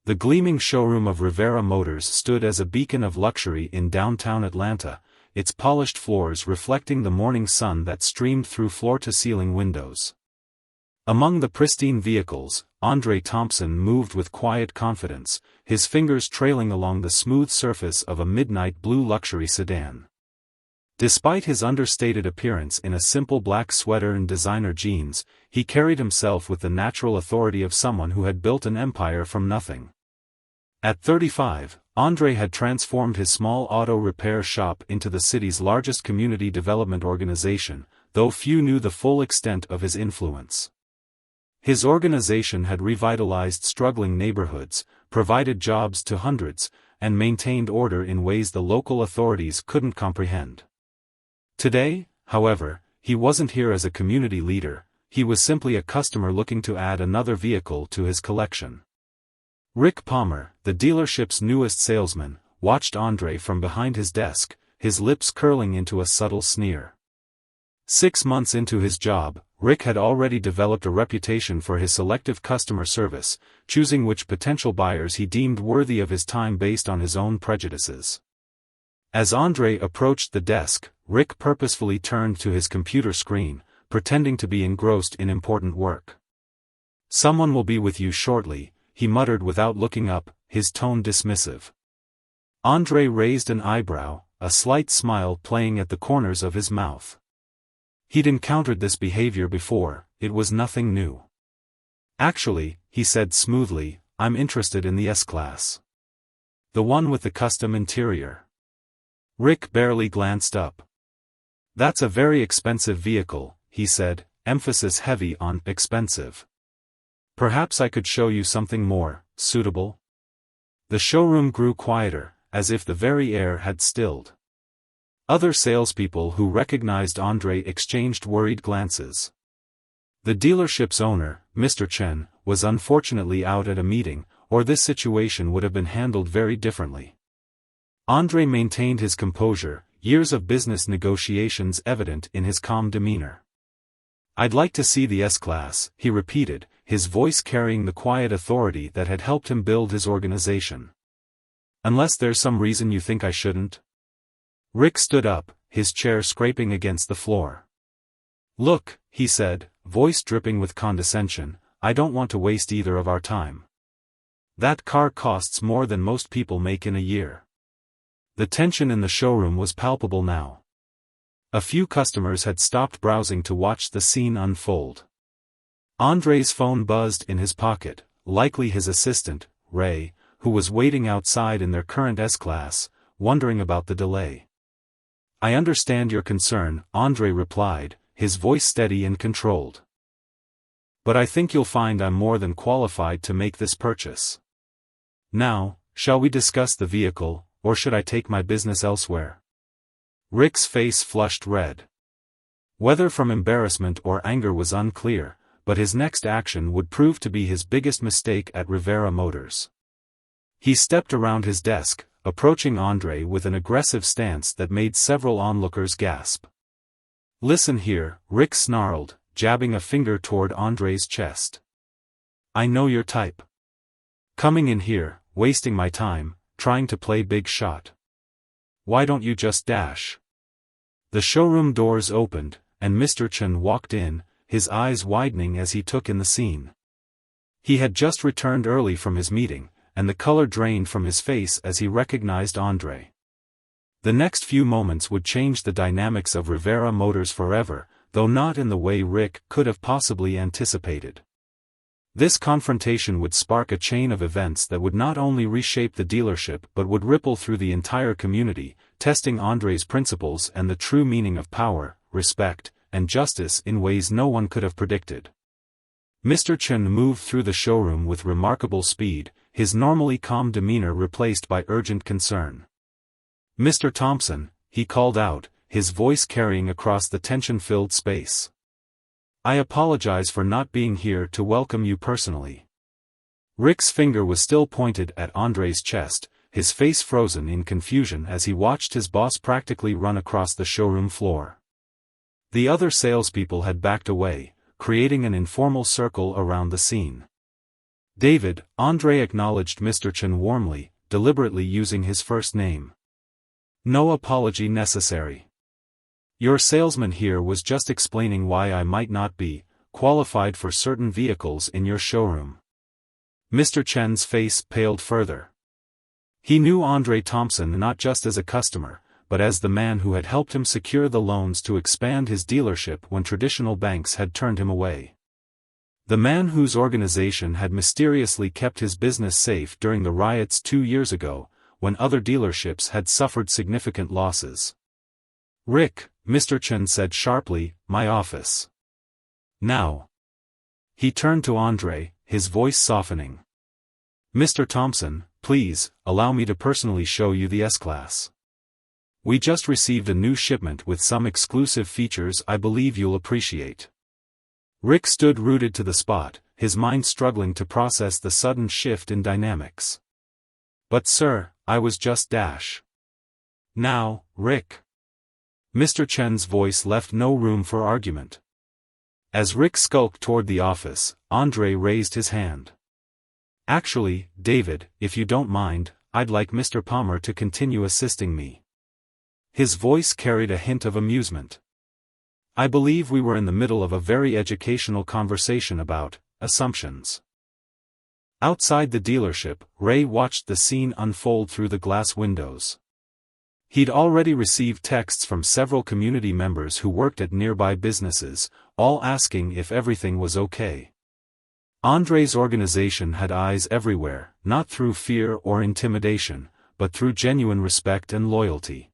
The gleaming showroom of Rivera Motors stood as a beacon of luxury in downtown Atlanta, its polished floors reflecting the morning sun that streamed through floor-to-ceiling windows. Among the pristine vehicles, Andre Thompson moved with quiet confidence, his fingers trailing along the smooth surface of a midnight blue luxury sedan. Despite his understated appearance in a simple black sweater and designer jeans, he carried himself with the natural authority of someone who had built an empire from nothing. At 35, Andre had transformed his small auto repair shop into the city's largest community development organization, though few knew the full extent of his influence. His organization had revitalized struggling neighborhoods, provided jobs to hundreds, and maintained order in ways the local authorities couldn't comprehend. Today, however, he wasn't here as a community leader, he was simply a customer looking to add another vehicle to his collection. Rick Palmer, the dealership's newest salesman, watched Andre from behind his desk, his lips curling into a subtle sneer. 6 months into his job, Rick had already developed a reputation for his selective customer service, choosing which potential buyers he deemed worthy of his time based on his own prejudices. As Andre approached the desk, Rick purposefully turned to his computer screen, pretending to be engrossed in important work. "Someone will be with you shortly," he muttered without looking up, his tone dismissive. Andre raised an eyebrow, a slight smile playing at the corners of his mouth. He'd encountered this behavior before, it was nothing new. "Actually," he said smoothly, "I'm interested in the S-Class. The one with the custom interior." Rick barely glanced up. "That's a very expensive vehicle," he said, emphasis heavy on expensive. "Perhaps I could show you something more suitable?" The showroom grew quieter, as if the very air had stilled. Other salespeople who recognized Andre exchanged worried glances. The dealership's owner, Mr. Chen, was unfortunately out at a meeting, or this situation would have been handled very differently. Andre maintained his composure, years of business negotiations evident in his calm demeanor. "I'd like to see the S-Class," he repeated, his voice carrying the quiet authority that had helped him build his organization. "Unless there's some reason you think I shouldn't?" Rick stood up, his chair scraping against the floor. "Look," he said, voice dripping with condescension, "I don't want to waste either of our time. That car costs more than most people make in a year." The tension in the showroom was palpable now. A few customers had stopped browsing to watch the scene unfold. Andre's phone buzzed in his pocket, likely his assistant, Ray, who was waiting outside in their current S-Class, wondering about the delay. "I understand your concern," Andre replied, his voice steady and controlled. "But I think you'll find I'm more than qualified to make this purchase. Now, shall we discuss the vehicle, or should I take my business elsewhere?" Rick's face flushed red. Whether from embarrassment or anger was unclear, but his next action would prove to be his biggest mistake at Rivera Motors. He stepped around his desk, approaching Andre with an aggressive stance that made several onlookers gasp. "Listen here," Rick snarled, jabbing a finger toward Andre's chest. "I know your type. Coming in here, wasting my time, trying to play big shot. Why don't you just dash?" The showroom doors opened, and Mr. Chen walked in, his eyes widening as he took in the scene. He had just returned early from his meeting, and the color drained from his face as he recognized Andre. The next few moments would change the dynamics of Rivera Motors forever, though not in the way Rick could have possibly anticipated. This confrontation would spark a chain of events that would not only reshape the dealership but would ripple through the entire community, testing Andre's principles and the true meaning of power, respect, and justice in ways no one could have predicted. Mr. Chen moved through the showroom with remarkable speed, his normally calm demeanor replaced by urgent concern. "Mr. Thompson," he called out, his voice carrying across the tension-filled space. "I apologize for not being here to welcome you personally." Rick's finger was still pointed at Andre's chest, his face frozen in confusion as he watched his boss practically run across the showroom floor. The other salespeople had backed away, creating an informal circle around the scene. David, Andre acknowledged Mr. Chen warmly, deliberately using his first name. No apology necessary. Your salesman here was just explaining why I might not be qualified for certain vehicles in your showroom. Mr. Chen's face paled further. He knew Andre Thompson not just as a customer, but as the man who had helped him secure the loans to expand his dealership when traditional banks had turned him away. The man whose organization had mysteriously kept his business safe during the riots 2 years ago, when other dealerships had suffered significant losses. Rick, Mr. Chen said sharply, my office. Now. He turned to Andre, his voice softening. Mr. Thompson, please, allow me to personally show you the S-Class. We just received a new shipment with some exclusive features I believe you'll appreciate. Rick stood rooted to the spot, his mind struggling to process the sudden shift in dynamics. But sir, I was just dash. Now, Rick. Mr. Chen's voice left no room for argument. As Rick skulked toward the office, Andre raised his hand. Actually, David, if you don't mind, I'd like Mr. Palmer to continue assisting me. His voice carried a hint of amusement. I believe we were in the middle of a very educational conversation about assumptions. Outside the dealership, Ray watched the scene unfold through the glass windows. He'd already received texts from several community members who worked at nearby businesses, all asking if everything was okay. Andre's organization had eyes everywhere, not through fear or intimidation, but through genuine respect and loyalty.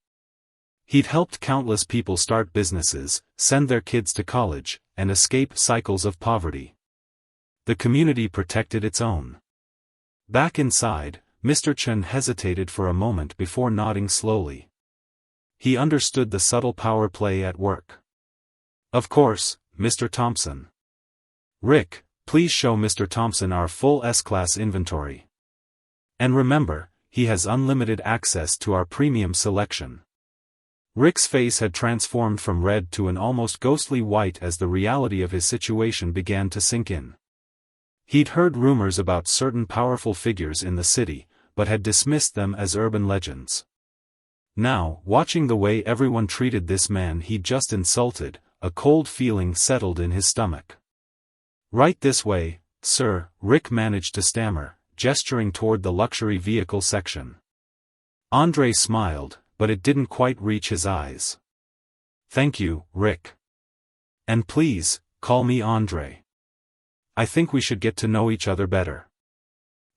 He'd helped countless people start businesses, send their kids to college, and escape cycles of poverty. The community protected its own. Back inside, Mr. Chen hesitated for a moment before nodding slowly. He understood the subtle power play at work. Of course, Mr. Thompson. Rick, please show Mr. Thompson our full S-Class inventory. And remember, he has unlimited access to our premium selection. Rick's face had transformed from red to an almost ghostly white as the reality of his situation began to sink in. He'd heard rumors about certain powerful figures in the city, but had dismissed them as urban legends. Now, watching the way everyone treated this man he'd just insulted, a cold feeling settled in his stomach. Right this way, sir, Rick managed to stammer, gesturing toward the luxury vehicle section. Andre smiled, but it didn't quite reach his eyes. Thank you, Rick. And please, call me Andre. I think we should get to know each other better.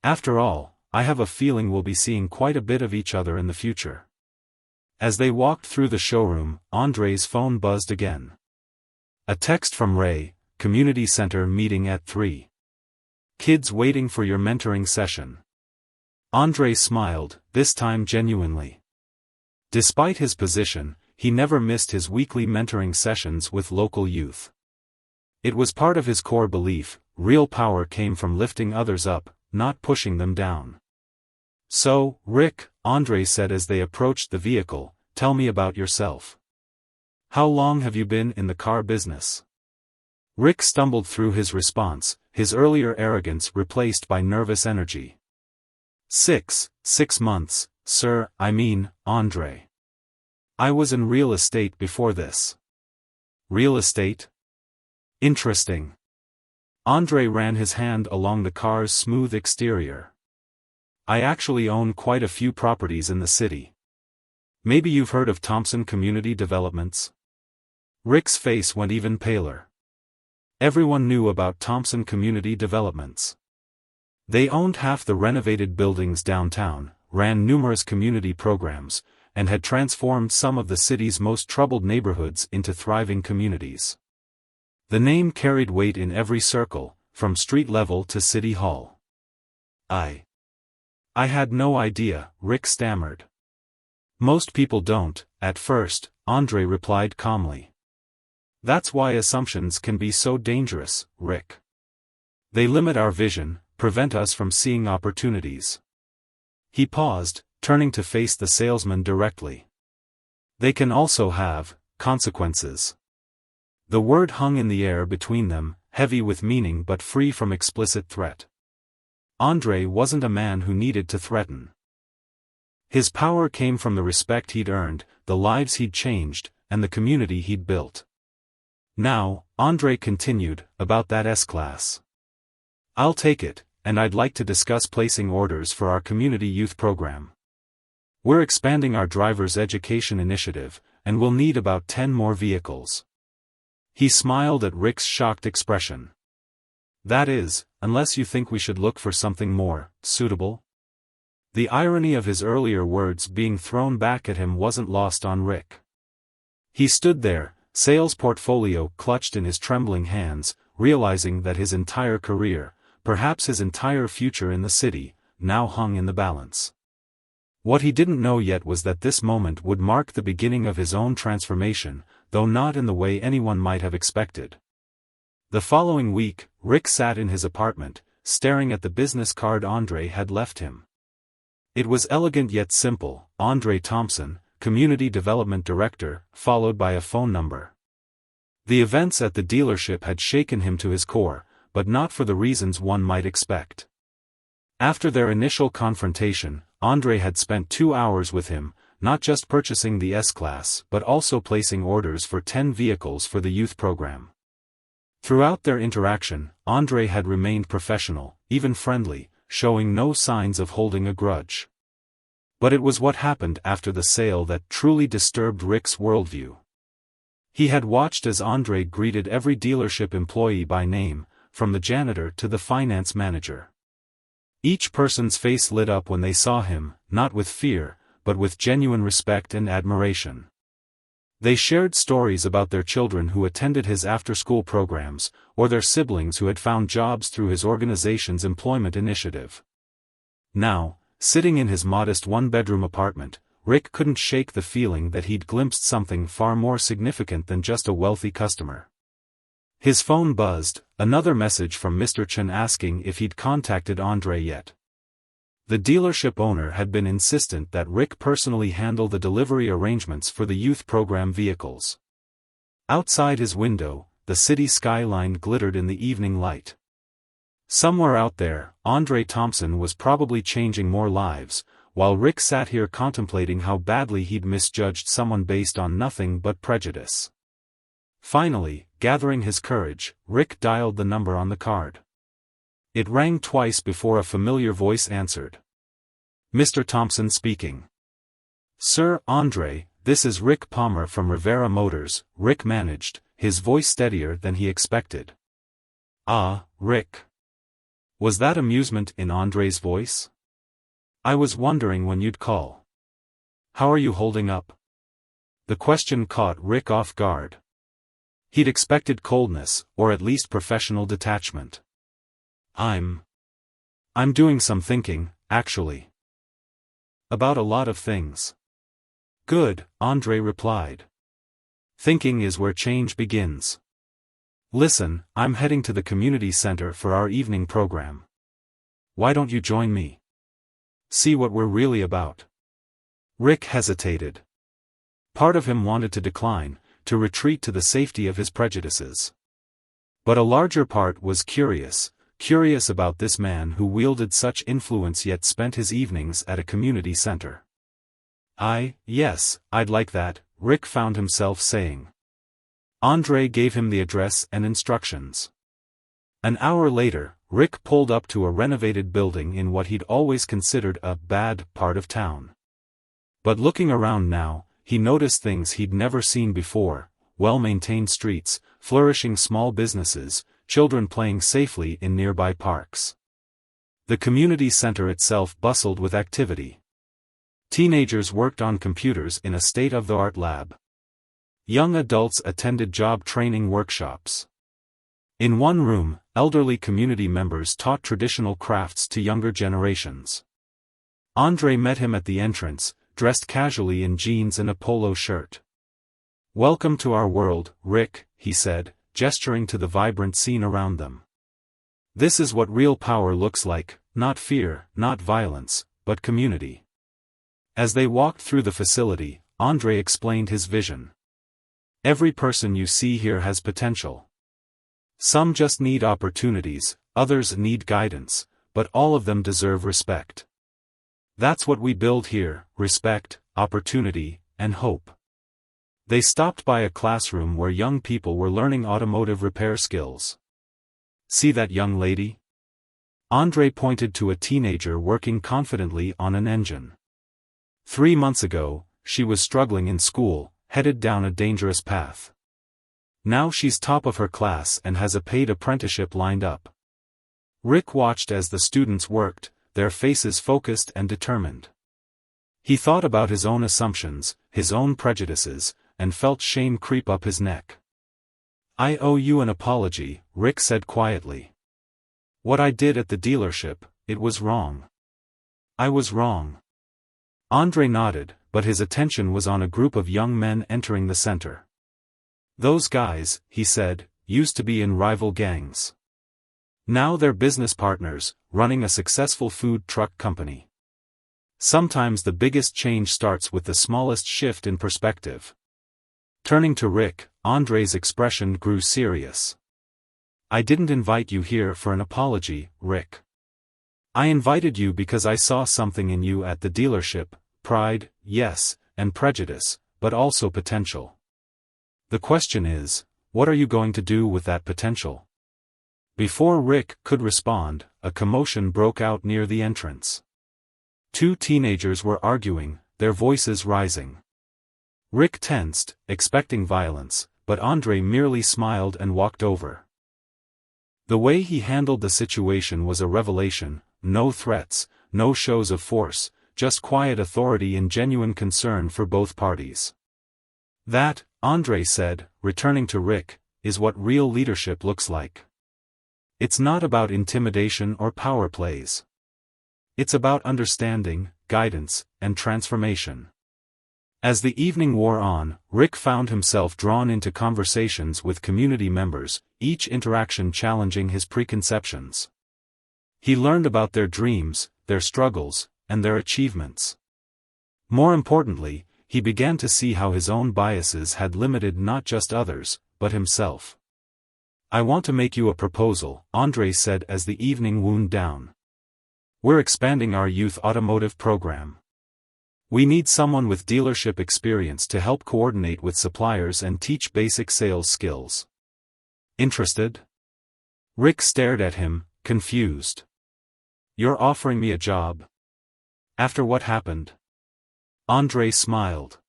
After all, I have a feeling we'll be seeing quite a bit of each other in the future. As they walked through the showroom, Andre's phone buzzed again. A text from Ray, Community Center meeting at 3. Kids waiting for your mentoring session. Andre smiled, this time genuinely. Despite his position, he never missed his weekly mentoring sessions with local youth. It was part of his core belief, real power came from lifting others up, not pushing them down. So, Rick, Andre said as they approached the vehicle, tell me about yourself. How long have you been in the car business? Rick stumbled through his response, his earlier arrogance replaced by nervous energy. 6 months, sir, Andre. I was in real estate before this. Real estate? Interesting. Andre ran his hand along the car's smooth exterior. I actually own quite a few properties in the city. Maybe you've heard of Thompson Community Developments? Rick's face went even paler. Everyone knew about Thompson Community Developments. They owned half the renovated buildings downtown, ran numerous community programs, and had transformed some of the city's most troubled neighborhoods into thriving communities. The name carried weight in every circle, from street level to city hall. I had no idea, Rick stammered. Most people don't, at first, Andre replied calmly. That's why assumptions can be so dangerous, Rick. They limit our vision, prevent us from seeing opportunities. He paused, turning to face the salesman directly. They can also have consequences. The word hung in the air between them, heavy with meaning but free from explicit threat. Andre wasn't a man who needed to threaten. His power came from the respect he'd earned, the lives he'd changed, and the community he'd built. Now, Andre continued, about that S-Class. I'll take it, and I'd like to discuss placing orders for our community youth program. We're expanding our driver's education initiative, and we'll need about 10 more vehicles. He smiled at Rick's shocked expression. That is, unless you think we should look for something more suitable? The irony of his earlier words being thrown back at him wasn't lost on Rick. He stood there, sales portfolio clutched in his trembling hands, realizing that his entire career, perhaps his entire future in the city, now hung in the balance. What he didn't know yet was that this moment would mark the beginning of his own transformation, though not in the way anyone might have expected. The following week, Rick sat in his apartment, staring at the business card Andre had left him. It was elegant yet simple, Andre Thompson, Community Development Director, followed by a phone number. The events at the dealership had shaken him to his core, but not for the reasons one might expect. After their initial confrontation, Andre had spent 2 hours with him, not just purchasing the S-Class but also placing orders for 10 vehicles for the youth program. Throughout their interaction, Andre had remained professional, even friendly, showing no signs of holding a grudge. But it was what happened after the sale that truly disturbed Rick's worldview. He had watched as Andre greeted every dealership employee by name, from the janitor to the finance manager. Each person's face lit up when they saw him, not with fear, but with genuine respect and admiration. They shared stories about their children who attended his after-school programs, or their siblings who had found jobs through his organization's employment initiative. Now, sitting in his modest one-bedroom apartment, Rick couldn't shake the feeling that he'd glimpsed something far more significant than just a wealthy customer. His phone buzzed, another message from Mr. Chen asking if he'd contacted Andre yet. The dealership owner had been insistent that Rick personally handle the delivery arrangements for the youth program vehicles. Outside his window, the city skyline glittered in the evening light. Somewhere out there, Andre Thompson was probably changing more lives, while Rick sat here contemplating how badly he'd misjudged someone based on nothing but prejudice. Finally, gathering his courage, Rick dialed the number on the card. It rang twice before a familiar voice answered. Mr. Thompson speaking. Sir Andre, this is Rick Palmer from Rivera Motors, Rick managed, his voice steadier than he expected. Ah, Rick. Was that amusement in Andre's voice? I was wondering when you'd call. How are you holding up? The question caught Rick off guard. He'd expected coldness, or at least professional detachment. I'm doing some thinking, actually. About a lot of things. Good, Andre replied. Thinking is where change begins. Listen, I'm heading to the community center for our evening program. Why don't you join me? See what we're really about. Rick hesitated. Part of him wanted to decline, to retreat to the safety of his prejudices. But a larger part was curious about this man who wielded such influence yet spent his evenings at a community center. Yes, I'd like that, Rick found himself saying. Andre gave him the address and instructions. An hour later, Rick pulled up to a renovated building in what he'd always considered a bad part of town. But looking around now, he noticed things he'd never seen before: well-maintained streets, flourishing small businesses, children playing safely in nearby parks. The community center itself bustled with activity. Teenagers worked on computers in a state-of-the-art lab. Young adults attended job training workshops. In one room, elderly community members taught traditional crafts to younger generations. Andre met him at the entrance, dressed casually in jeans and a polo shirt. Welcome to our world, Rick, he said, gesturing to the vibrant scene around them. This is what real power looks like, not fear, not violence, but community. As they walked through the facility, Andre explained his vision. Every person you see here has potential. Some just need opportunities, others need guidance, but all of them deserve respect. That's what we build here: respect, opportunity, and hope. They stopped by a classroom where young people were learning automotive repair skills. See that young lady? Andre pointed to a teenager working confidently on an engine. 3 months ago, she was struggling in school, headed down a dangerous path. Now she's top of her class and has a paid apprenticeship lined up. Rick watched as the students worked, their faces focused and determined. He thought about his own assumptions, his own prejudices, and felt shame creep up his neck. "I owe you an apology," Rick said quietly. "What I did at the dealership, it was wrong. I was wrong." Andre nodded, but his attention was on a group of young men entering the center. "Those guys," he said, "used to be in rival gangs. Now they're business partners, running a successful food truck company." Sometimes the biggest change starts with the smallest shift in perspective. Turning to Rick, Andre's expression grew serious. "I didn't invite you here for an apology, Rick. I invited you because I saw something in you at the dealership: pride, yes, and prejudice, but also potential. The question is, what are you going to do with that potential?" Before Rick could respond, a commotion broke out near the entrance. 2 teenagers were arguing, their voices rising. Rick tensed, expecting violence, but Andre merely smiled and walked over. The way he handled the situation was a revelation: no threats, no shows of force, just quiet authority and genuine concern for both parties. "That," Andre said, returning to Rick, "is what real leadership looks like. It's not about intimidation or power plays. It's about understanding, guidance, and transformation." As the evening wore on, Rick found himself drawn into conversations with community members, each interaction challenging his preconceptions. He learned about their dreams, their struggles, and their achievements. More importantly, he began to see how his own biases had limited not just others, but himself. "I want to make you a proposal," Andre said as the evening wound down. "We're expanding our youth automotive program. We need someone with dealership experience to help coordinate with suppliers and teach basic sales skills. Interested?" Rick stared at him, confused. "You're offering me a job? After what happened?" Andre smiled.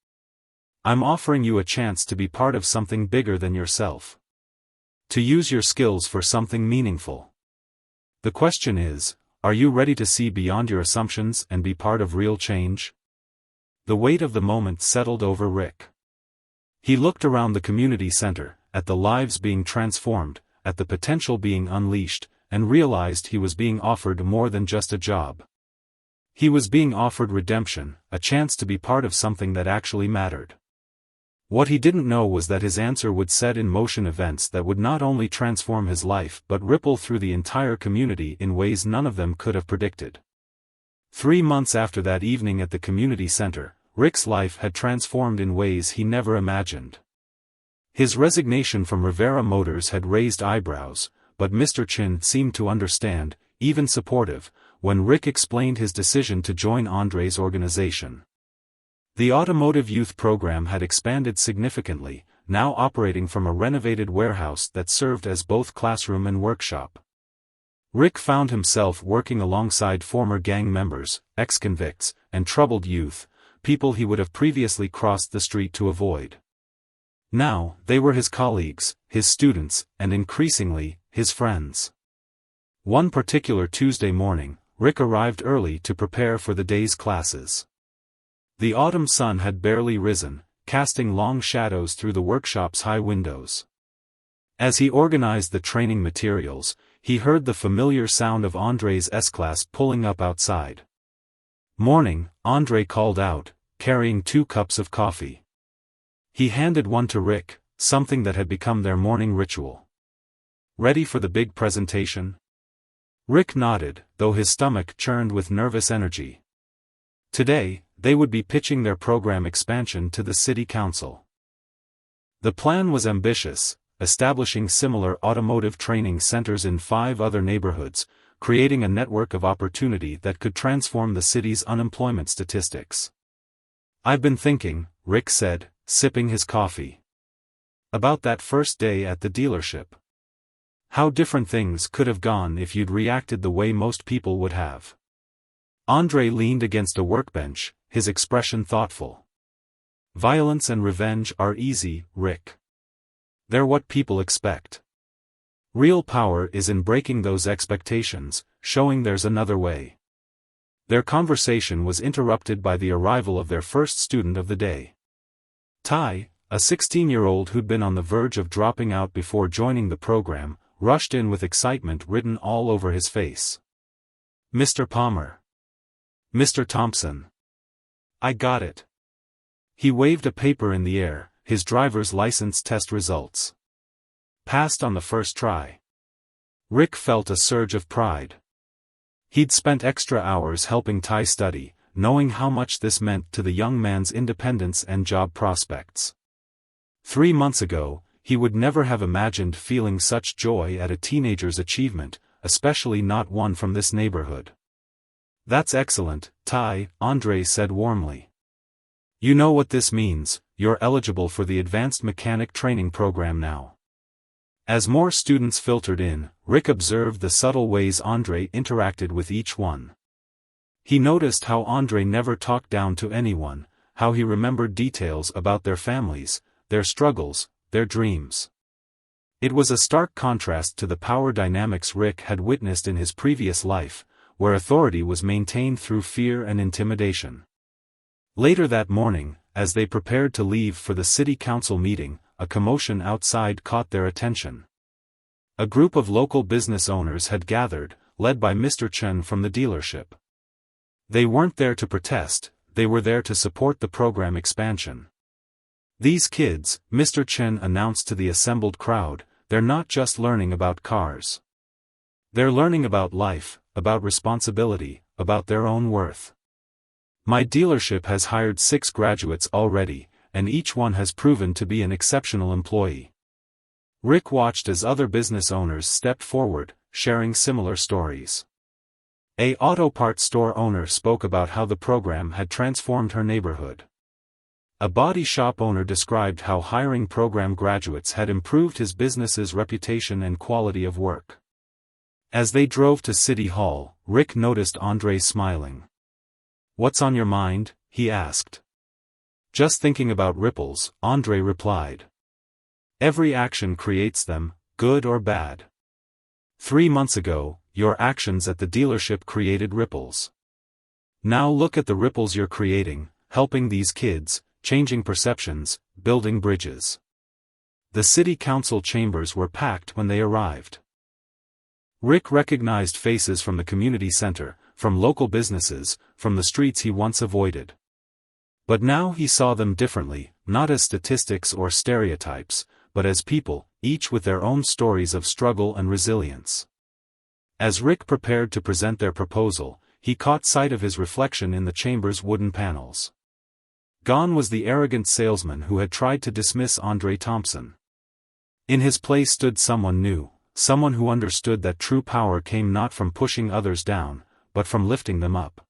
"I'm offering you a chance to be part of something bigger than yourself. To use your skills for something meaningful. The question is, are you ready to see beyond your assumptions and be part of real change?" The weight of the moment settled over Rick. He looked around the community center, at the lives being transformed, at the potential being unleashed, and realized he was being offered more than just a job. He was being offered redemption, a chance to be part of something that actually mattered. What he didn't know was that his answer would set in motion events that would not only transform his life but ripple through the entire community in ways none of them could have predicted. 3 months after that evening at the community center, Rick's life had transformed in ways he never imagined. His resignation from Rivera Motors had raised eyebrows, but Mr. Chin seemed to understand, even supportive, when Rick explained his decision to join Andre's organization. The Automotive Youth Program had expanded significantly, now operating from a renovated warehouse that served as both classroom and workshop. Rick found himself working alongside former gang members, ex-convicts, and troubled youth, people he would have previously crossed the street to avoid. Now, they were his colleagues, his students, and increasingly, his friends. One particular Tuesday morning, Rick arrived early to prepare for the day's classes. The autumn sun had barely risen, casting long shadows through the workshop's high windows. As he organized the training materials, he heard the familiar sound of Andre's S-Class pulling up outside. "Morning," Andre called out, carrying 2 cups of coffee. He handed one to Rick, something that had become their morning ritual. "Ready for the big presentation?" Rick nodded, though his stomach churned with nervous energy. Today, they would be pitching their program expansion to the city council. The plan was ambitious, establishing similar automotive training centers in 5 other neighborhoods, creating a network of opportunity that could transform the city's unemployment statistics. "I've been thinking," Rick said, sipping his coffee, "about that first day at the dealership. How different things could have gone if you'd reacted the way most people would have." Andre leaned against a workbench, his expression thoughtful. "Violence and revenge are easy, Rick. They're what people expect. Real power is in breaking those expectations, showing there's another way." Their conversation was interrupted by the arrival of their first student of the day. Ty, a 16-year-old who'd been on the verge of dropping out before joining the program, rushed in with excitement written all over his face. "Mr. Palmer. Mr. Thompson. I got it." He waved a paper in the air, his driver's license test results. "Passed on the first try." Rick felt a surge of pride. He'd spent extra hours helping Ty study, knowing how much this meant to the young man's independence and job prospects. 3 months ago, he would never have imagined feeling such joy at a teenager's achievement, especially not one from this neighborhood. "That's excellent, Ty," Andre said warmly. "You know what this means, you're eligible for the advanced mechanic training program now." As more students filtered in, Rick observed the subtle ways Andre interacted with each one. He noticed how Andre never talked down to anyone, how he remembered details about their families, their struggles, their dreams. It was a stark contrast to the power dynamics Rick had witnessed in his previous life, where authority was maintained through fear and intimidation. Later that morning, as they prepared to leave for the city council meeting, a commotion outside caught their attention. A group of local business owners had gathered, led by Mr. Chen from the dealership. They weren't there to protest, they were there to support the program expansion. "These kids," Mr. Chen announced to the assembled crowd, "they're not just learning about cars. They're learning about life, about responsibility, about their own worth. My dealership has hired 6 graduates already, and each one has proven to be an exceptional employee." Rick watched as other business owners stepped forward, sharing similar stories. A auto parts store owner spoke about how the program had transformed her neighborhood. A body shop owner described how hiring program graduates had improved his business's reputation and quality of work. As they drove to City Hall, Rick noticed Andre smiling. "What's on your mind?" he asked. "Just thinking about ripples," Andre replied. "Every action creates them, good or bad. 3 months ago, your actions at the dealership created ripples. Now look at the ripples you're creating, helping these kids, changing perceptions, building bridges." The city council chambers were packed when they arrived. Rick recognized faces from the community center, from local businesses, from the streets he once avoided. But now he saw them differently, not as statistics or stereotypes, but as people, each with their own stories of struggle and resilience. As Rick prepared to present their proposal, he caught sight of his reflection in the chamber's wooden panels. Gone was the arrogant salesman who had tried to dismiss Andre Thompson. In his place stood someone new, someone who understood that true power came not from pushing others down, but from lifting them up.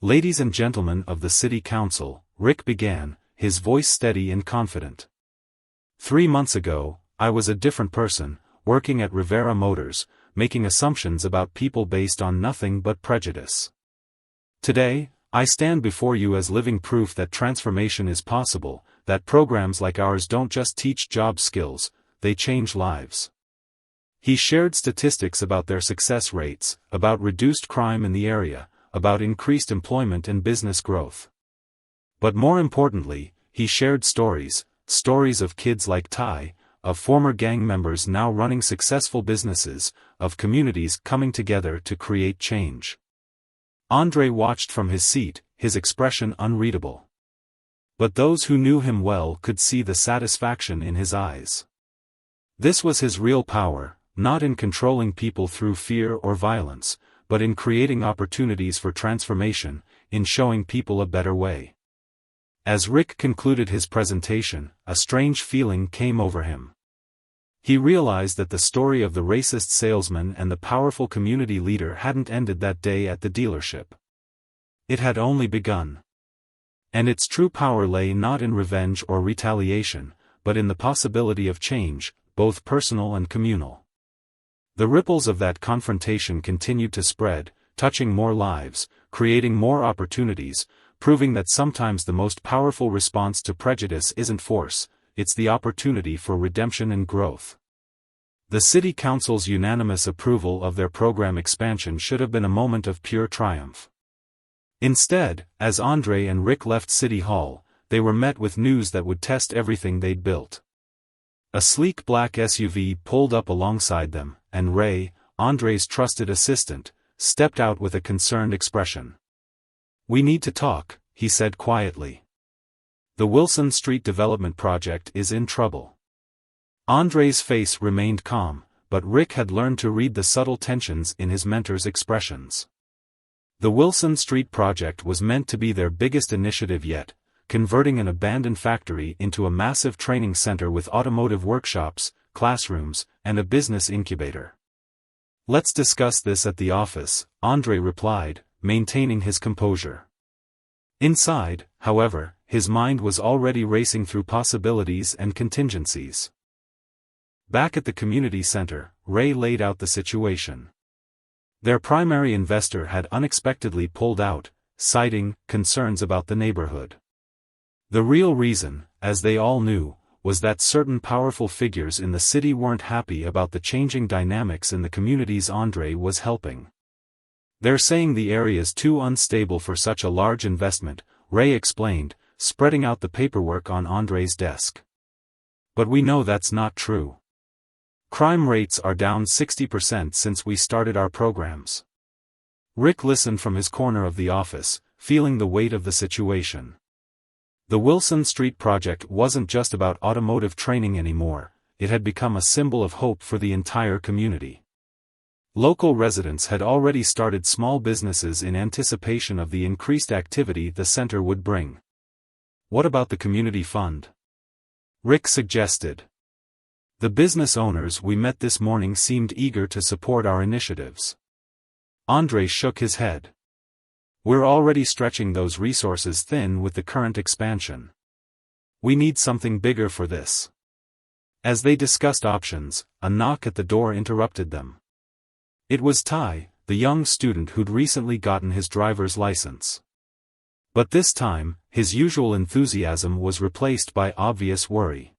"Ladies and gentlemen of the city council," Rick began, his voice steady and confident. 3 months ago, I was a different person, working at Rivera Motors, making assumptions about people based on nothing but prejudice. Today, I stand before you as living proof that transformation is possible, that programs like ours don't just teach job skills, they change lives. He shared statistics about their success rates, about reduced crime in the area, about increased employment and business growth. But more importantly, he shared stories of kids like Ty, of former gang members now running successful businesses, of communities coming together to create change. Andre watched from his seat, his expression unreadable. But those who knew him well could see the satisfaction in his eyes. This was his real power, not in controlling people through fear or violence, but in creating opportunities for transformation, in showing people a better way. As Rick concluded his presentation, a strange feeling came over him. He realized that the story of the racist salesman and the powerful community leader hadn't ended that day at the dealership. It had only begun. And its true power lay not in revenge or retaliation, but in the possibility of change, both personal and communal. The ripples of that confrontation continued to spread, touching more lives, creating more opportunities, proving that sometimes the most powerful response to prejudice isn't force, it's the opportunity for redemption and growth. The City Council's unanimous approval of their program expansion should have been a moment of pure triumph. Instead, as Andre and Rick left City Hall, they were met with news that would test everything they'd built. A sleek black SUV pulled up alongside them, and Ray, Andre's trusted assistant, stepped out with a concerned expression. "We need to talk," he said quietly. "The Wilson Street development project is in trouble." Andre's face remained calm, but Rick had learned to read the subtle tensions in his mentor's expressions. The Wilson Street project was meant to be their biggest initiative yet, converting an abandoned factory into a massive training center with automotive workshops, classrooms, and a business incubator. "Let's discuss this at the office," Andre replied, maintaining his composure. Inside, however, his mind was already racing through possibilities and contingencies. Back at the community center, Ray laid out the situation. Their primary investor had unexpectedly pulled out, citing concerns about the neighborhood. The real reason, as they all knew, was that certain powerful figures in the city weren't happy about the changing dynamics in the communities Andre was helping. "They're saying the area's too unstable for such a large investment," Ray explained, spreading out the paperwork on Andre's desk. "But we know that's not true. Crime rates are down 60% since we started our programs." Rick listened from his corner of the office, feeling the weight of the situation. The Wilson Street project wasn't just about automotive training anymore, it had become a symbol of hope for the entire community. Local residents had already started small businesses in anticipation of the increased activity the center would bring. "What about the community fund?" Rick suggested. "The business owners we met this morning seemed eager to support our initiatives." Andre shook his head. "We're already stretching those resources thin with the current expansion. We need something bigger for this." As they discussed options, a knock at the door interrupted them. It was Ty, the young student who'd recently gotten his driver's license. But this time, his usual enthusiasm was replaced by obvious worry.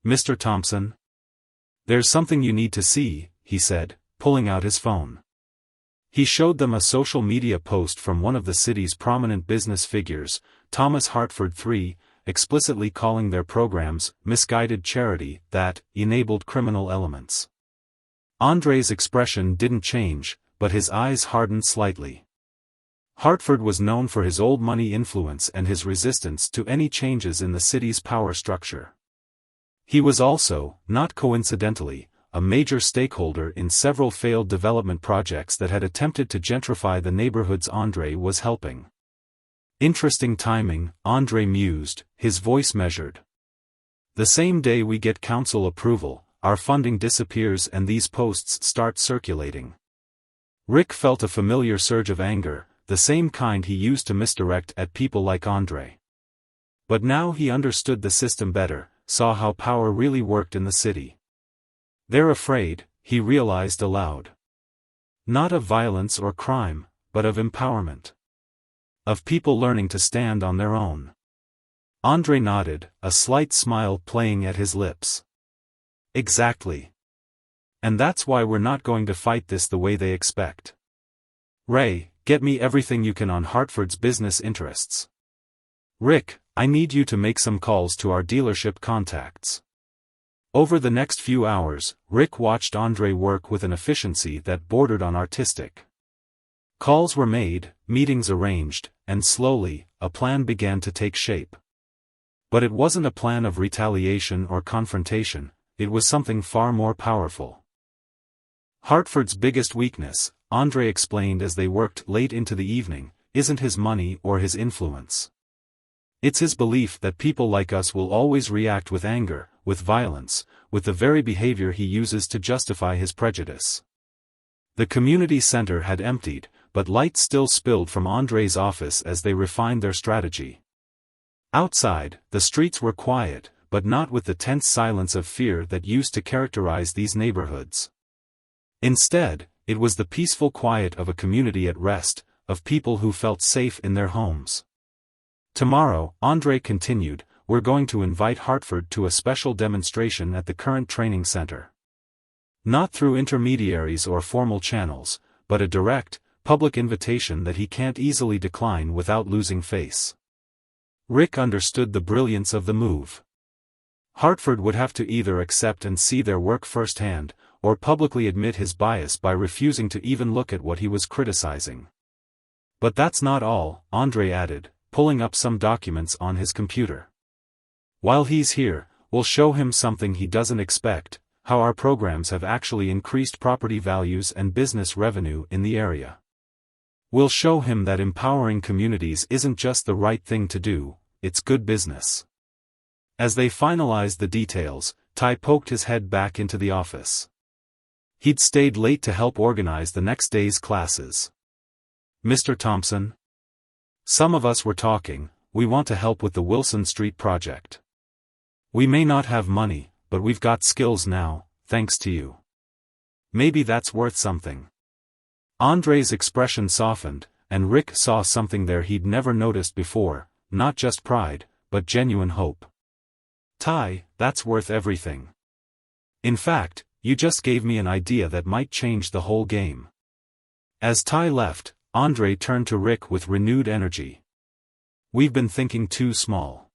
"Mr. Thompson? There's something you need to see," he said, pulling out his phone. He showed them a social media post from one of the city's prominent business figures, Thomas Hartford III, explicitly calling their programs misguided charity that enabled criminal elements. Andre's expression didn't change, but his eyes hardened slightly. Hartford was known for his old money influence and his resistance to any changes in the city's power structure. He was also, not coincidentally, a major stakeholder in several failed development projects that had attempted to gentrify the neighborhoods Andre was helping. "Interesting timing," Andre mused, his voice measured. "The same day we get council approval, our funding disappears and these posts start circulating." Rick felt a familiar surge of anger, the same kind he used to misdirect at people like Andre. But now he understood the system better, saw how power really worked in the city. "They're afraid," he realized aloud. "Not of violence or crime, but of empowerment. Of people learning to stand on their own." Andre nodded, a slight smile playing at his lips. "Exactly. And that's why we're not going to fight this the way they expect. Ray, get me everything you can on Hartford's business interests. Rick, I need you to make some calls to our dealership contacts." Over the next few hours, Rick watched Andre work with an efficiency that bordered on artistic. Calls were made, meetings arranged, and slowly, a plan began to take shape. But it wasn't a plan of retaliation or confrontation, it was something far more powerful. Hartford's biggest weakness, Andre explained as they worked late into the evening, isn't his money or his influence. It's his belief that people like us will always react with anger, with violence, with the very behavior he uses to justify his prejudice. The community center had emptied, but light still spilled from Andre's office as they refined their strategy. Outside, the streets were quiet, but not with the tense silence of fear that used to characterize these neighborhoods. Instead, it was the peaceful quiet of a community at rest, of people who felt safe in their homes. Tomorrow, Andre continued, we're going to invite Hartford to a special demonstration at the current training center. Not through intermediaries or formal channels, but a direct, public invitation that he can't easily decline without losing face. Rick understood the brilliance of the move. Hartford would have to either accept and see their work firsthand, or publicly admit his bias by refusing to even look at what he was criticizing. But that's not all, Andre added, pulling up some documents on his computer. While he's here, we'll show him something he doesn't expect, how our programs have actually increased property values and business revenue in the area. We'll show him that empowering communities isn't just the right thing to do, it's good business. As they finalized the details, Ty poked his head back into the office. He'd stayed late to help organize the next day's classes. Mr. Thompson? Some of us were talking, we want to help with the Wilson Street project. We may not have money, but we've got skills now, thanks to you. Maybe that's worth something. Andre's expression softened, and Rick saw something there he'd never noticed before, not just pride, but genuine hope. Ty, that's worth everything. In fact, you just gave me an idea that might change the whole game. As Ty left, Andre turned to Rick with renewed energy. We've been thinking too small.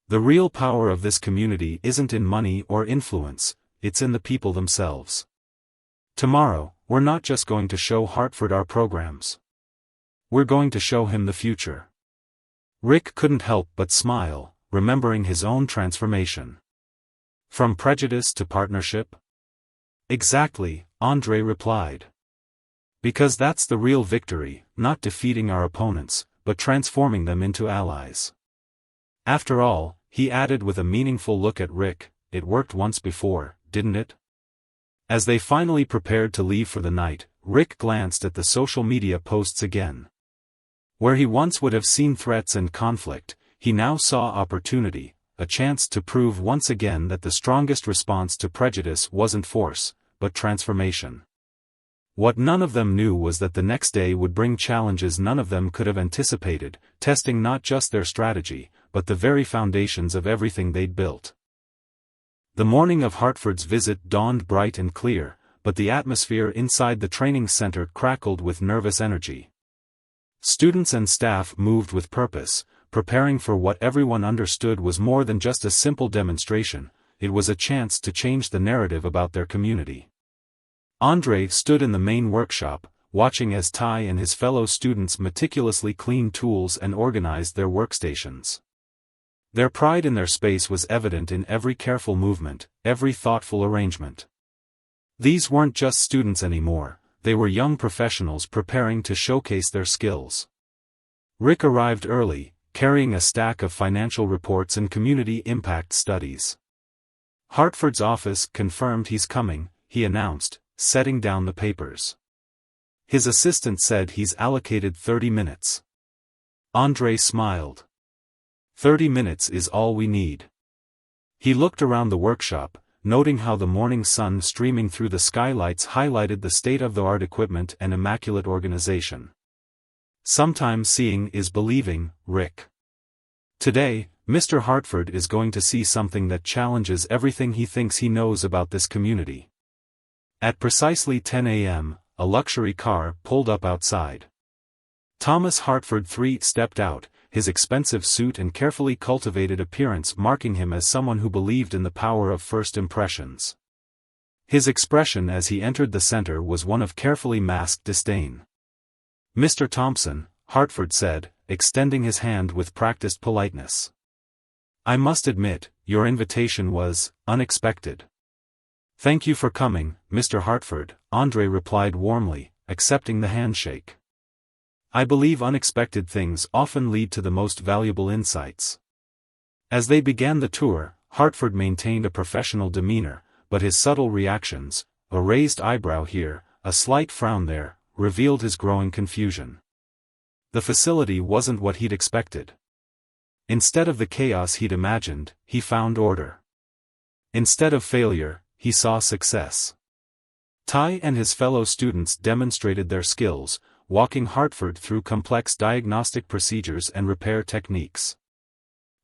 The real power of this community isn't in money or influence, it's in the people themselves. Tomorrow, we're not just going to show Hartford our programs. We're going to show him the future. Rick couldn't help but smile, remembering his own transformation. From prejudice to partnership? Exactly, Andre replied. Because that's the real victory, not defeating our opponents, but transforming them into allies. After all, he added with a meaningful look at Rick, it worked once before, didn't it? As they finally prepared to leave for the night, Rick glanced at the social media posts again. Where he once would have seen threats and conflict, he now saw opportunity, a chance to prove once again that the strongest response to prejudice wasn't force, but transformation. What none of them knew was that the next day would bring challenges none of them could have anticipated, testing not just their strategy, but the very foundations of everything they'd built. The morning of Hartford's visit dawned bright and clear, but the atmosphere inside the training center crackled with nervous energy. Students and staff moved with purpose, preparing for what everyone understood was more than just a simple demonstration, it was a chance to change the narrative about their community. Andre stood in the main workshop, watching as Ty and his fellow students meticulously cleaned tools and organized their workstations. Their pride in their space was evident in every careful movement, every thoughtful arrangement. These weren't just students anymore, they were young professionals preparing to showcase their skills. Rick arrived early, carrying a stack of financial reports and community impact studies. Hartford's office confirmed he's coming, he announced, setting down the papers. His assistant said he's allocated 30 minutes. Andre smiled. 30 minutes is all we need. He looked around the workshop, noting how the morning sun streaming through the skylights highlighted the state-of-the-art equipment and immaculate organization. Sometimes seeing is believing, Rick. Today, Mr. Hartford is going to see something that challenges everything he thinks he knows about this community. At precisely 10 a.m., a luxury car pulled up outside. Thomas Hartford III stepped out, his expensive suit and carefully cultivated appearance marking him as someone who believed in the power of first impressions. His expression as he entered the center was one of carefully masked disdain. Mr. Thompson, Hartford said, extending his hand with practiced politeness. I must admit, your invitation was unexpected. Thank you for coming, Mr. Hartford, Andre replied warmly, accepting the handshake. I believe unexpected things often lead to the most valuable insights. As they began the tour, Hartford maintained a professional demeanor, but his subtle reactions, a raised eyebrow here, a slight frown there, revealed his growing confusion. The facility wasn't what he'd expected. Instead of the chaos he'd imagined, he found order. Instead of failure, he saw success. Ty and his fellow students demonstrated their skills, walking Hartford through complex diagnostic procedures and repair techniques.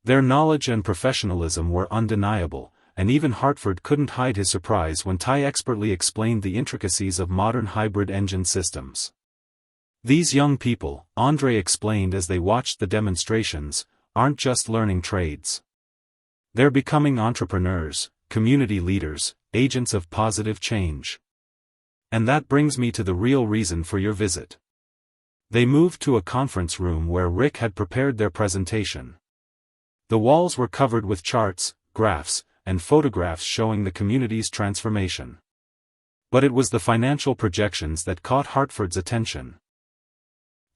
Their knowledge and professionalism were undeniable, and even Hartford couldn't hide his surprise when Ty expertly explained the intricacies of modern hybrid engine systems. These young people, Andre explained as they watched the demonstrations, aren't just learning trades. They're becoming entrepreneurs, community leaders, agents of positive change. And that brings me to the real reason for your visit. They moved to a conference room where Rick had prepared their presentation. The walls were covered with charts, graphs, and photographs showing the community's transformation. But it was the financial projections that caught Hartford's attention.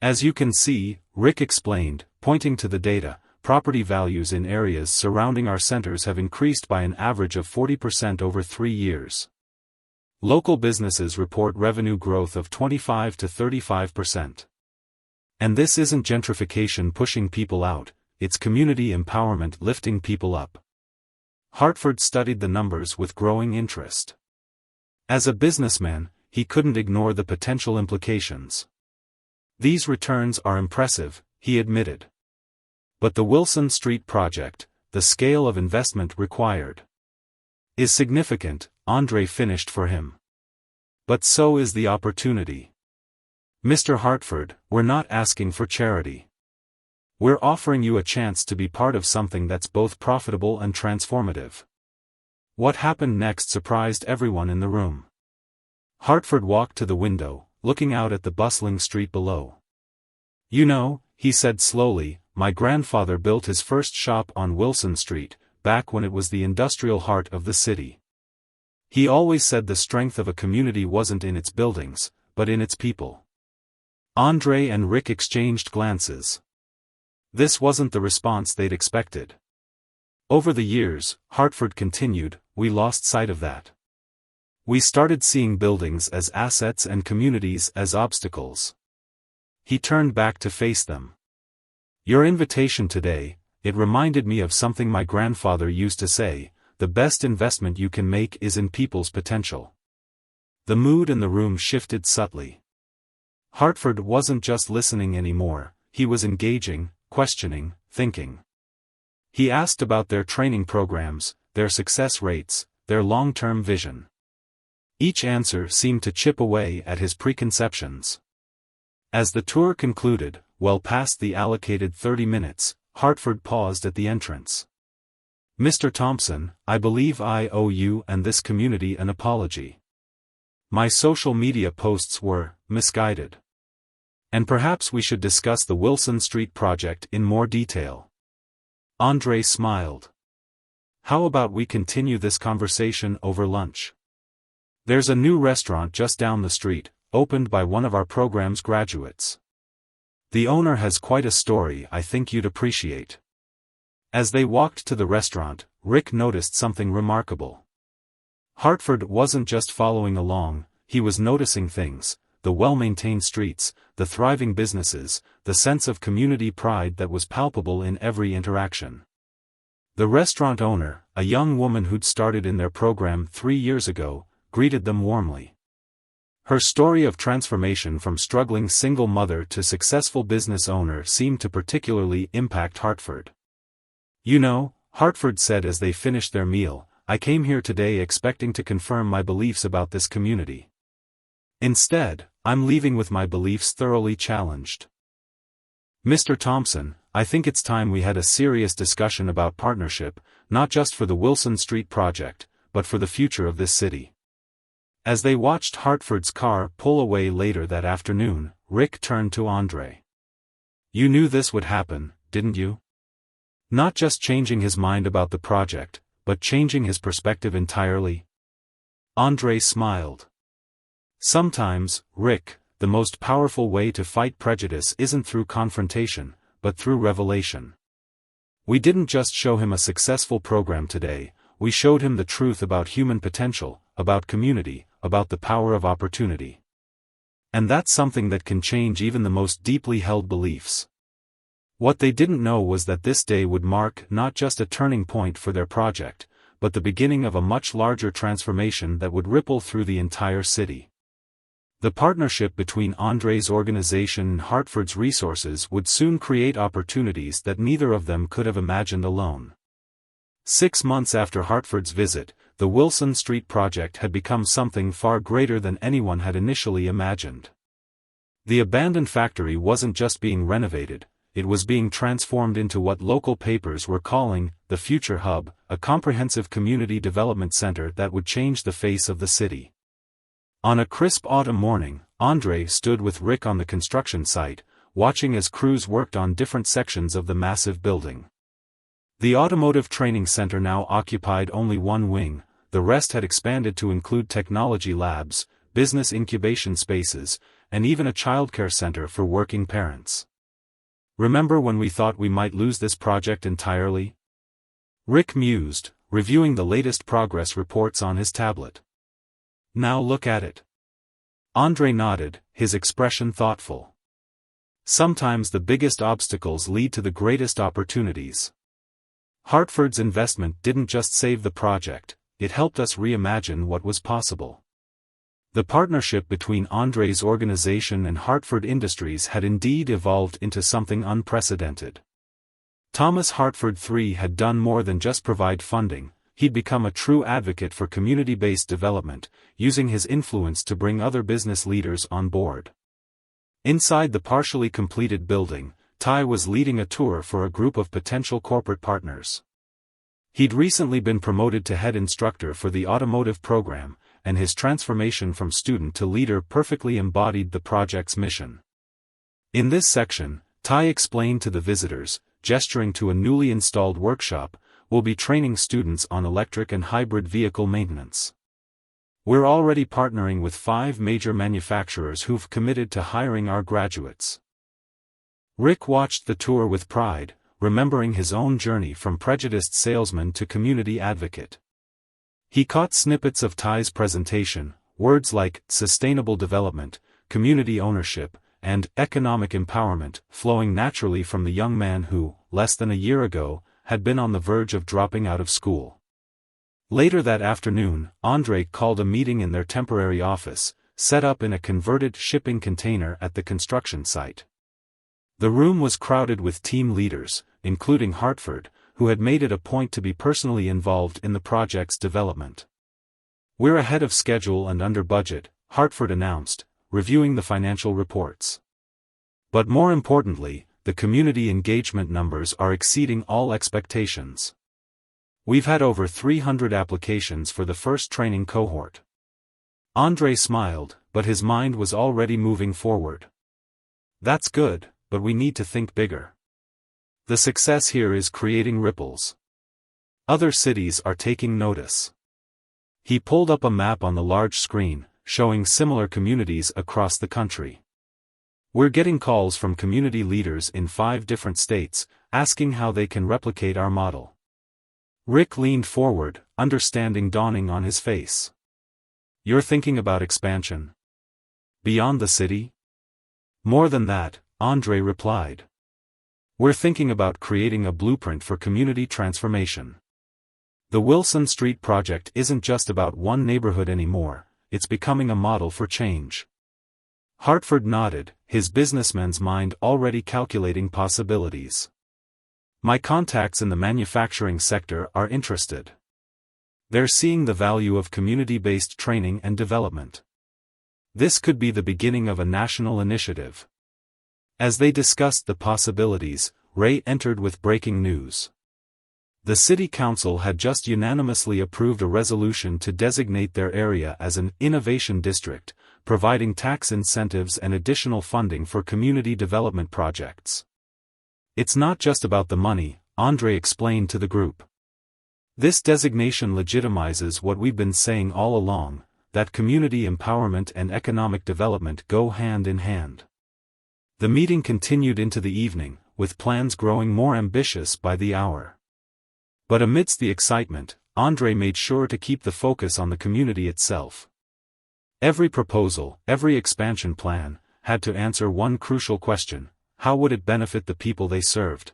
As you can see, Rick explained, pointing to the data, property values in areas surrounding our centers have increased by an average of 40% over 3 years. Local businesses report revenue growth of 25 to 35%. And this isn't gentrification pushing people out, it's community empowerment lifting people up. Hartford studied the numbers with growing interest. As a businessman, he couldn't ignore the potential implications. These returns are impressive, he admitted. But the Wilson Street project, the scale of investment required, is significant, Andre finished for him. But so is the opportunity. Mr. Hartford, we're not asking for charity. We're offering you a chance to be part of something that's both profitable and transformative. What happened next surprised everyone in the room. Hartford walked to the window, looking out at the bustling street below. You know, he said slowly, my grandfather built his first shop on Wilson Street, back when it was the industrial heart of the city. He always said the strength of a community wasn't in its buildings, but in its people. Andre and Rick exchanged glances. This wasn't the response they'd expected. Over the years, Hartford continued, we lost sight of that. We started seeing buildings as assets and communities as obstacles. He turned back to face them. Your invitation today, it reminded me of something my grandfather used to say, the best investment you can make is in people's potential. The mood in the room shifted subtly. Hartford wasn't just listening anymore, he was engaging, questioning, thinking. He asked about their training programs, their success rates, their long-term vision. Each answer seemed to chip away at his preconceptions. As the tour concluded, well past the allocated 30 minutes, Hartford paused at the entrance. Mr. Thompson, I believe I owe you and this community an apology. My social media posts were misguided. And perhaps we should discuss the Wilson Street project in more detail. Andre smiled. How about we continue this conversation over lunch? There's a new restaurant just down the street, opened by one of our program's graduates. The owner has quite a story I think you'd appreciate. As they walked to the restaurant, Rick noticed something remarkable. Hartford wasn't just following along, he was noticing things, the well-maintained streets, the thriving businesses, the sense of community pride that was palpable in every interaction. The restaurant owner, a young woman who'd started in their program 3 years ago, greeted them warmly. Her story of transformation from struggling single mother to successful business owner seemed to particularly impact Hartford. You know, Hartford said as they finished their meal, I came here today expecting to confirm my beliefs about this community. Instead, I'm leaving with my beliefs thoroughly challenged. Mr. Thompson, I think it's time we had a serious discussion about partnership, not just for the Wilson Street project, but for the future of this city. As they watched Hartford's car pull away later that afternoon, Rick turned to Andre. You knew this would happen, didn't you? Not just changing his mind about the project, but changing his perspective entirely. Andre smiled. Sometimes, Rick, the most powerful way to fight prejudice isn't through confrontation, but through revelation. We didn't just show him a successful program today, we showed him the truth about human potential, about community, about the power of opportunity. And that's something that can change even the most deeply held beliefs. What they didn't know was that this day would mark not just a turning point for their project, but the beginning of a much larger transformation that would ripple through the entire city. The partnership between Andre's organization and Hartford's resources would soon create opportunities that neither of them could have imagined alone. 6 months after Hartford's visit, the Wilson Street project had become something far greater than anyone had initially imagined. The abandoned factory wasn't just being renovated, it was being transformed into what local papers were calling the Future Hub, a comprehensive community development center that would change the face of the city. On a crisp autumn morning, Andre stood with Rick on the construction site, watching as crews worked on different sections of the massive building. The Automotive Training Center now occupied only one wing, the rest had expanded to include technology labs, business incubation spaces, and even a childcare center for working parents. "Remember when we thought we might lose this project entirely?" Rick mused, reviewing the latest progress reports on his tablet. "Now look at it." Andre nodded, his expression thoughtful. "Sometimes the biggest obstacles lead to the greatest opportunities." Hartford's investment didn't just save the project, it helped us reimagine what was possible. The partnership between Andre's organization and Hartford Industries had indeed evolved into something unprecedented. Thomas Hartford III had done more than just provide funding, he'd become a true advocate for community-based development, using his influence to bring other business leaders on board. Inside the partially completed building, Ty was leading a tour for a group of potential corporate partners. He'd recently been promoted to head instructor for the automotive program, and his transformation from student to leader perfectly embodied the project's mission. In this section, Ty explained to the visitors, gesturing to a newly installed workshop, "We'll be training students on electric and hybrid vehicle maintenance. We're already partnering with 5 major manufacturers who've committed to hiring our graduates." Rick watched the tour with pride, remembering his own journey from prejudiced salesman to community advocate. He caught snippets of Ty's presentation, words like sustainable development, community ownership, and economic empowerment flowing naturally from the young man who, less than a year ago, had been on the verge of dropping out of school. Later that afternoon, Andre called a meeting in their temporary office, set up in a converted shipping container at the construction site. The room was crowded with team leaders, including Hartford, who had made it a point to be personally involved in the project's development. "We're ahead of schedule and under budget," Hartford announced, reviewing the financial reports. "But more importantly, the community engagement numbers are exceeding all expectations. We've had over 300 applications for the first training cohort." Andre smiled, but his mind was already moving forward. "That's good, but we need to think bigger. The success here is creating ripples. Other cities are taking notice." He pulled up a map on the large screen, showing similar communities across the country. "We're getting calls from community leaders in 5 different states, asking how they can replicate our model." Rick leaned forward, understanding dawning on his face. "You're thinking about expansion? Beyond the city?" "More than that," Andre replied. "We're thinking about creating a blueprint for community transformation. The Wilson Street project isn't just about one neighborhood anymore, it's becoming a model for change." Hartford nodded, his businessman's mind already calculating possibilities. "My contacts in the manufacturing sector are interested. They're seeing the value of community-based training and development. This could be the beginning of a national initiative." As they discussed the possibilities, Ray entered with breaking news. The city council had just unanimously approved a resolution to designate their area as an innovation district, providing tax incentives and additional funding for community development projects. "It's not just about the money," Andre explained to the group. "This designation legitimizes what we've been saying all along, that community empowerment and economic development go hand in hand." The meeting continued into the evening, with plans growing more ambitious by the hour. But amidst the excitement, André made sure to keep the focus on the community itself. Every proposal, every expansion plan, had to answer one crucial question: how would it benefit the people they served?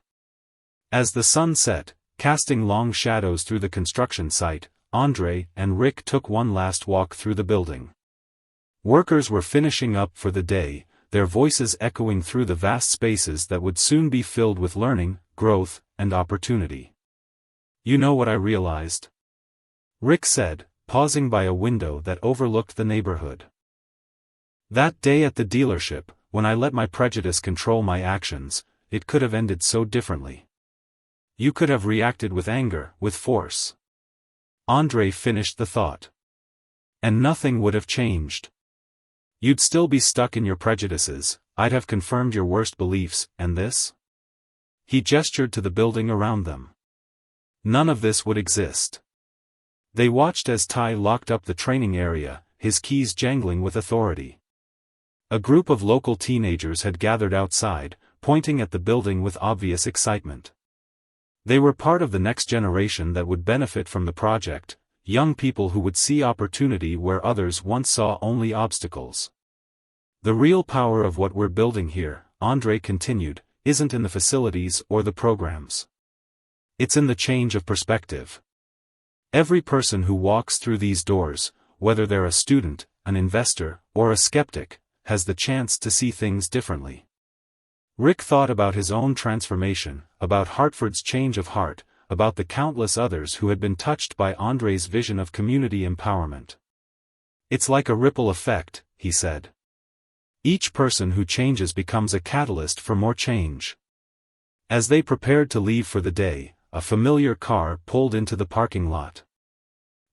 As the sun set, casting long shadows through the construction site, André and Rick took one last walk through the building. Workers were finishing up for the day, their voices echoing through the vast spaces that would soon be filled with learning, growth, and opportunity. "You know what I realized?" Rick said, pausing by a window that overlooked the neighborhood. "That day at the dealership, when I let my prejudice control my actions, it could have ended so differently. You could have reacted with anger, with force." André finished the thought. "And nothing would have changed. You'd still be stuck in your prejudices, I'd have confirmed your worst beliefs, and this?" He gestured to the building around them. "None of this would exist." They watched as Ty locked up the training area, his keys jangling with authority. A group of local teenagers had gathered outside, pointing at the building with obvious excitement. They were part of the next generation that would benefit from the project, young people who would see opportunity where others once saw only obstacles. "The real power of what we're building here," André continued, "isn't in the facilities or the programs. It's in the change of perspective. Every person who walks through these doors, whether they're a student, an investor, or a skeptic, has the chance to see things differently." Rick thought about his own transformation, about Hartford's change of heart, about the countless others who had been touched by André's vision of community empowerment. "It's like a ripple effect," he said. "Each person who changes becomes a catalyst for more change." As they prepared to leave for the day, a familiar car pulled into the parking lot.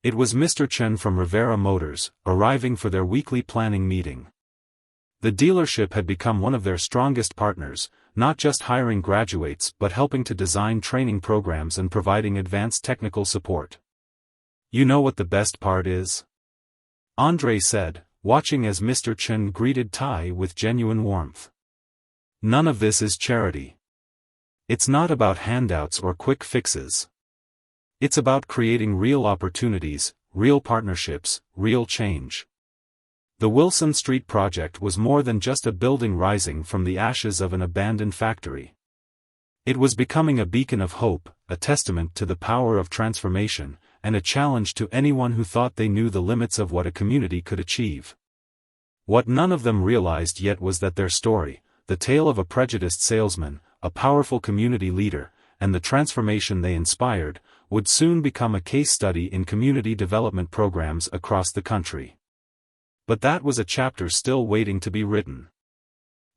It was Mr. Chen from Rivera Motors, arriving for their weekly planning meeting. The dealership had become one of their strongest partners, not just hiring graduates but helping to design training programs and providing advanced technical support. "You know what the best part is?" André said, watching as Mr. Chen greeted Ty with genuine warmth. "None of this is charity. It's not about handouts or quick fixes. It's about creating real opportunities, real partnerships, real change." The Wilson Street project was more than just a building rising from the ashes of an abandoned factory. It was becoming a beacon of hope, a testament to the power of transformation, and a challenge to anyone who thought they knew the limits of what a community could achieve. What none of them realized yet was that their story, the tale of a prejudiced salesman, a powerful community leader, and the transformation they inspired, would soon become a case study in community development programs across the country. But that was a chapter still waiting to be written.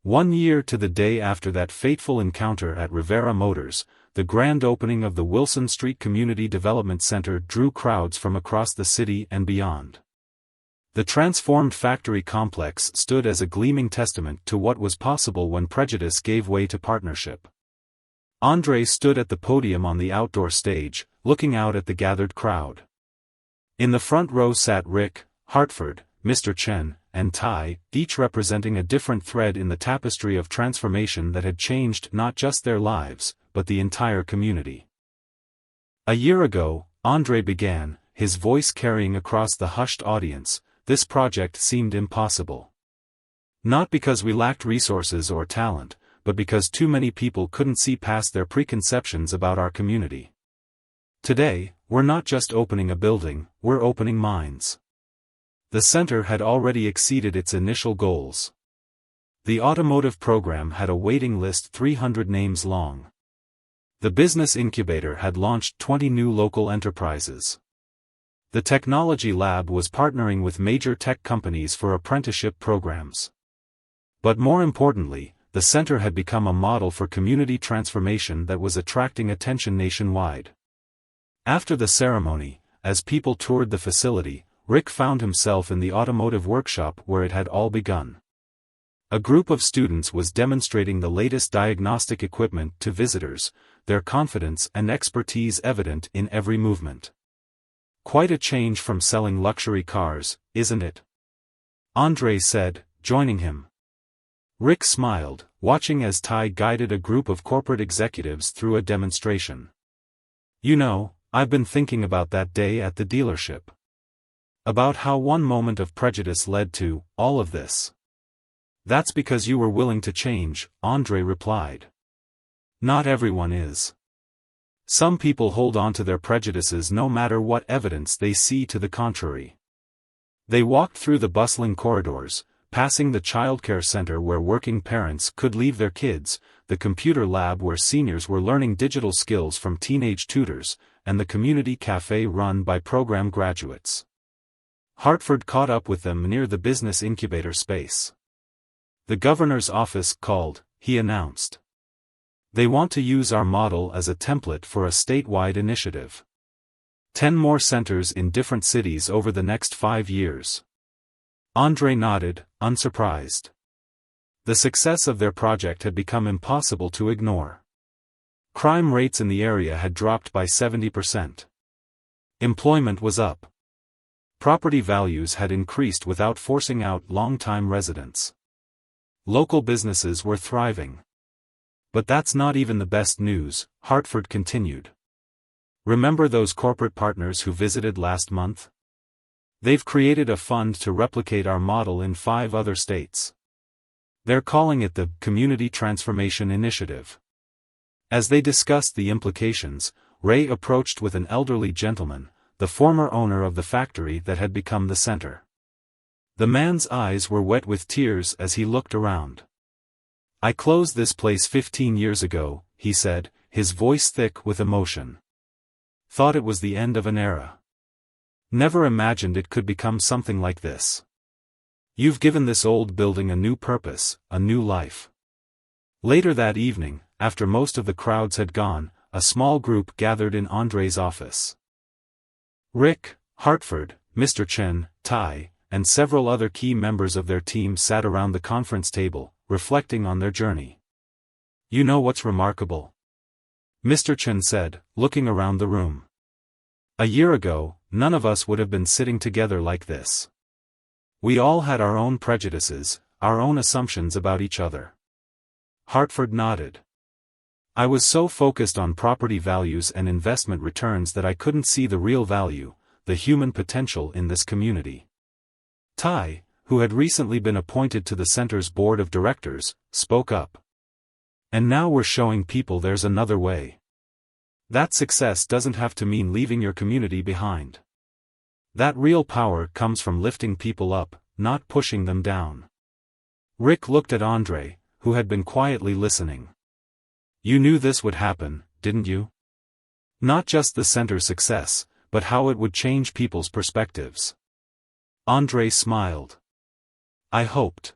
1 year to the day after that fateful encounter at Rivera Motors, the grand opening of the Wilson Street Community Development Center drew crowds from across the city and beyond. The transformed factory complex stood as a gleaming testament to what was possible when prejudice gave way to partnership. André stood at the podium on the outdoor stage, looking out at the gathered crowd. In the front row sat Rick, Hartford, Mr. Chen, and Ty, each representing a different thread in the tapestry of transformation that had changed not just their lives, but the entire community. "A year ago," André began, his voice carrying across the hushed audience, "this project seemed impossible. Not because we lacked resources or talent, but because too many people couldn't see past their preconceptions about our community. Today, we're not just opening a building, we're opening minds." The center had already exceeded its initial goals. The automotive program had a waiting list 300 names long. The business incubator had launched 20 new local enterprises. The technology lab was partnering with major tech companies for apprenticeship programs. But more importantly, the center had become a model for community transformation that was attracting attention nationwide. After the ceremony, as people toured the facility, Rick found himself in the automotive workshop where it had all begun. A group of students was demonstrating the latest diagnostic equipment to visitors, their confidence and expertise evident in every movement. "Quite a change from selling luxury cars, isn't it?" André said, joining him. Rick smiled, watching as Ty guided a group of corporate executives through a demonstration. You know, I've been thinking about that day at the dealership. About how one moment of prejudice led to all of this. That's because you were willing to change, Andre replied. Not everyone is. Some people hold on to their prejudices no matter what evidence they see to the contrary. They walked through the bustling corridors, passing the childcare center where working parents could leave their kids, the computer lab where seniors were learning digital skills from teenage tutors, and the community cafe run by program graduates. Hartford caught up with them near the business incubator space. The governor's office called, he announced. They want to use our model as a template for a statewide initiative. 10 more centers in different cities over the next 5 years. Andre nodded, unsurprised. The success of their project had become impossible to ignore. Crime rates in the area had dropped by 70%. Employment was up. Property values had increased without forcing out long-time residents. Local businesses were thriving. But that's not even the best news, Hartford continued. Remember those corporate partners who visited last month? They've created a fund to replicate our model in 5 other states. They're calling it the Community Transformation Initiative. As they discussed the implications, Ray approached with an elderly gentleman, the former owner of the factory that had become the center. The man's eyes were wet with tears as he looked around. I closed this place 15 years ago, he said, his voice thick with emotion. Thought it was the end of an era. Never imagined it could become something like this. You've given this old building a new purpose, a new life. Later that evening, after most of the crowds had gone, a small group gathered in Andre's office. Rick, Hartford, Mr. Chen, Ty, and several other key members of their team sat around the conference table, reflecting on their journey. You know what's remarkable? Mr. Chen said, looking around the room. A year ago, none of us would have been sitting together like this. We all had our own prejudices, our own assumptions about each other. Hartford nodded. I was so focused on property values and investment returns that I couldn't see the real value, the human potential in this community. Ty, who had recently been appointed to the center's board of directors, spoke up. And now we're showing people there's another way. That success doesn't have to mean leaving your community behind. That real power comes from lifting people up, not pushing them down. Rick looked at Andre, who had been quietly listening. You knew this would happen, didn't you? Not just the center's success, but how it would change people's perspectives. Andre smiled. I hoped.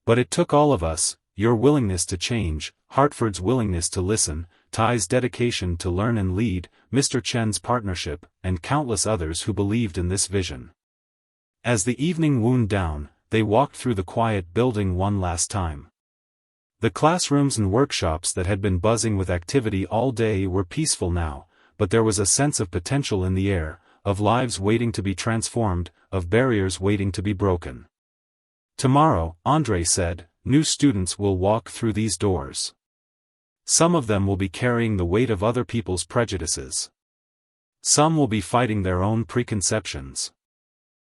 But it took all of us, your willingness to change, Hartford's willingness to listen, Ty's dedication to learn and lead, Mr. Chen's partnership, and countless others who believed in this vision. As the evening wound down, they walked through the quiet building one last time. The classrooms and workshops that had been buzzing with activity all day were peaceful now, but there was a sense of potential in the air, of lives waiting to be transformed, of barriers waiting to be broken. Tomorrow, Andre said, new students will walk through these doors. Some of them will be carrying the weight of other people's prejudices. Some will be fighting their own preconceptions.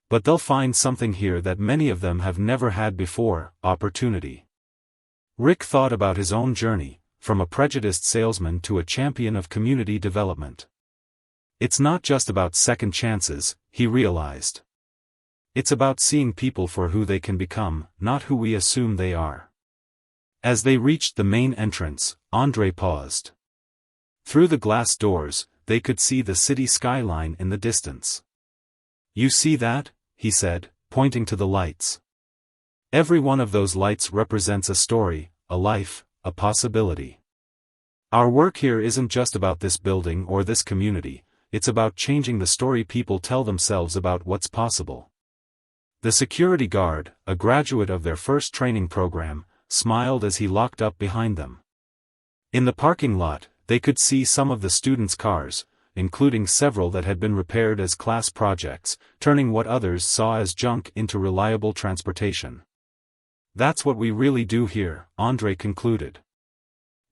But they'll find something here that many of them have never had before, opportunity. Rick thought about his own journey, from a prejudiced salesman to a champion of community development. It's not just about second chances, he realized. It's about seeing people for who they can become, not who we assume they are. As they reached the main entrance, Andre paused. Through the glass doors, they could see the city skyline in the distance. You see that? He said, pointing to the lights. Every one of those lights represents a story, a life, a possibility. Our work here isn't just about this building or this community, it's about changing the story people tell themselves about what's possible. The security guard, a graduate of their first training program, smiled as he locked up behind them. In the parking lot, they could see some of the students' cars, including several that had been repaired as class projects, turning what others saw as junk into reliable transportation. That's what we really do here, Andre concluded.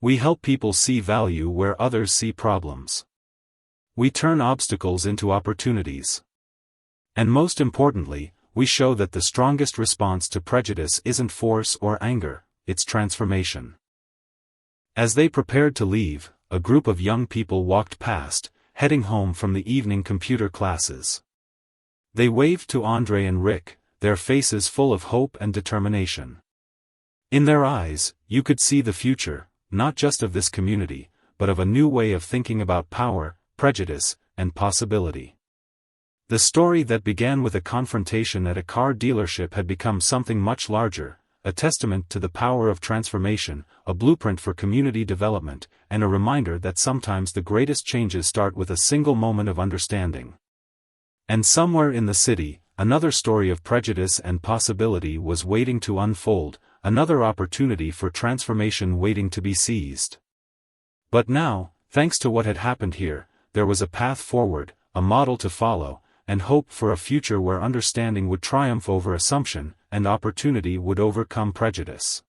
We help people see value where others see problems. We turn obstacles into opportunities. And most importantly, we show that the strongest response to prejudice isn't force or anger, it's transformation. As they prepared to leave, a group of young people walked past, heading home from the evening computer classes. They waved to Andre and Rick, their faces full of hope and determination. In their eyes, you could see the future, not just of this community, but of a new way of thinking about power, prejudice, and possibility. The story that began with a confrontation at a car dealership had become something much larger, a testament to the power of transformation, a blueprint for community development, and a reminder that sometimes the greatest changes start with a single moment of understanding. And somewhere in the city, another story of prejudice and possibility was waiting to unfold, another opportunity for transformation waiting to be seized. But now, thanks to what had happened here, there was a path forward, a model to follow, and hope for a future where understanding would triumph over assumption, and opportunity would overcome prejudice.